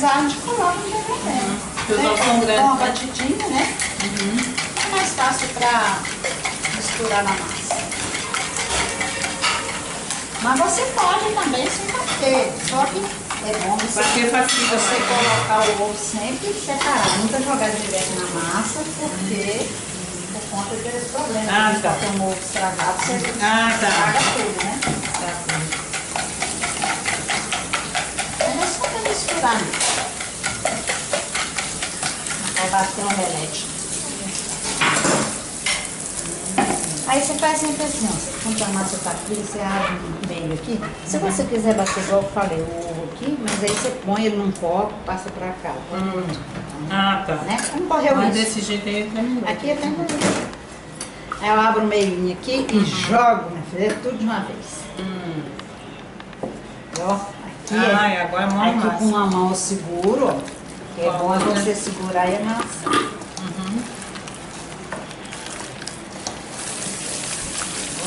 precisar, a gente coloca, não tem problema. Os ovos são grandes, uma né? batidinha, né? É mais fácil pra misturar na massa. Mas você pode também sem bater. Só que é bom Bater facilita você mais. colocar o ovo sempre separado. Nunca jogar direto na massa, porque por conta desse problema. Ah, Se tá. tem um ovo estragado, você Ah, tá. estraga tudo, né? Tá. Mas é só pra misturar. Vai bater um omelete. Aí você faz sempre assim, ó. Quando a massa tá fria, você abre no meio aqui. Se você quiser bater igual eu falei, o ovo aqui, mas aí você põe ele num copo, passa pra cá. Ah, tá. Né? Como correu Mas isso? desse jeito aí é melhor. Aqui é bem melhor. Aí eu abro o meio aqui e jogo, minha filha, tudo de uma vez. Ó, aqui Ai, agora é mão aqui massa. com uma mão eu seguro, ó. Que é bom você segurar e amassar.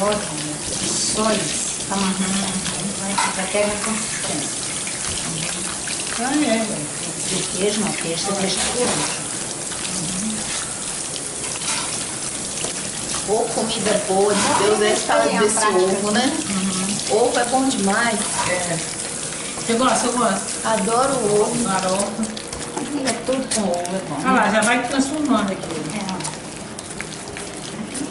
Olha, só isso. Tá amarrando. Vai ficar até na consistência. Ah, é, velho. O queijo não, o queijo você deixa por último. Ô, comida boa de Deus, é essa desse ovo, né? Ovo é bom demais. É. Você gosta? Eu gosto. Adoro o ovo. Farofa. É tudo com ovo, é bom. Ah lá, já vai transformando aqui.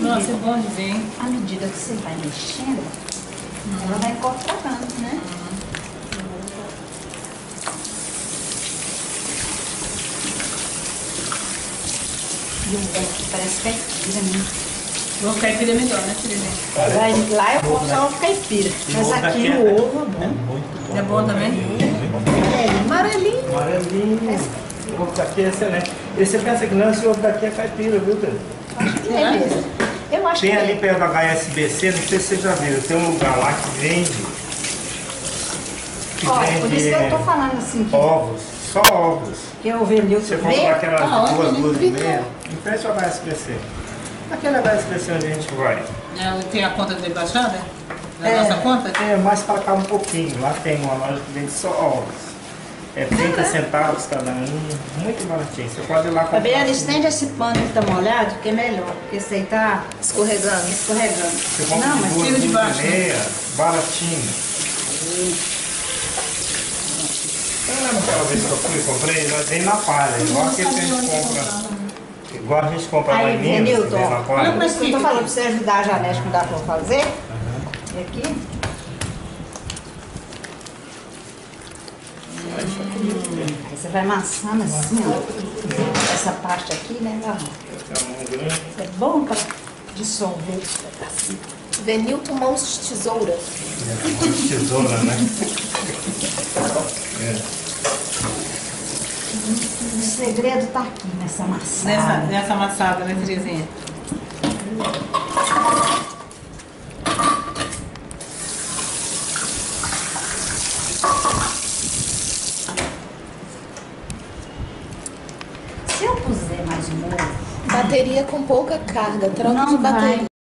Nossa, é bom de ver, hein? À medida que você vai mexendo, ela vai incorporando, né? E o leite parece caipira, né? Vou caipira é melhor, né, filha? Lá eu posso só caipira, mas aqui o ovo é bom. É bom também? Amarelinho. Amarelinho. O ovo daqui é excelente. E você pensa que não, esse ovo daqui é caipira, viu, Pedro? Acho que é mesmo. Eu acho Tem que ali é. perto do HSBC, não sei se você já viu, tem um lugar lá que vende. Olha, por isso que eu tô falando assim, Ovos, só ovos. que eu vendi o Você compra aquelas olha, duas e ele meia, em frente ao HSBC. Aquele HSBC onde a gente vai. Tem a conta da embaixada? Da É. nossa conta? É, mais pra cá um pouquinho. Lá tem uma loja que vende só ovos. É 30 centavos cada um, muito baratinho. Você pode ir lá comprar. Fabiana, estende esse pano que tá molhado, que é melhor, porque esse aí tá Escorregando. escorregando. Você compra Não, de mas duas, tira de duas baixo, e meia, baratinho. Eu lembro aquela vez que eu fui, comprei, nós vem na palha, igual aquele que a gente compra. Igual a gente compra lá aí, em Minas, Nilton, vem na palha. por isso que eu tô falando pra você ajudar a Janete quando dá pra fazer. E aqui. Aí você vai amassando assim, ó. Essa parte aqui, né? Ó. Essa mão grande. É bom pra dissolver esse pedacinho. Venilton mãos de tesoura. Tesoura, né? É. O segredo tá aqui nessa massada. Nessa amassada, né, Terezinha? Se eu puser mais um ovo, Bateria com pouca carga, troca não de bateria. vai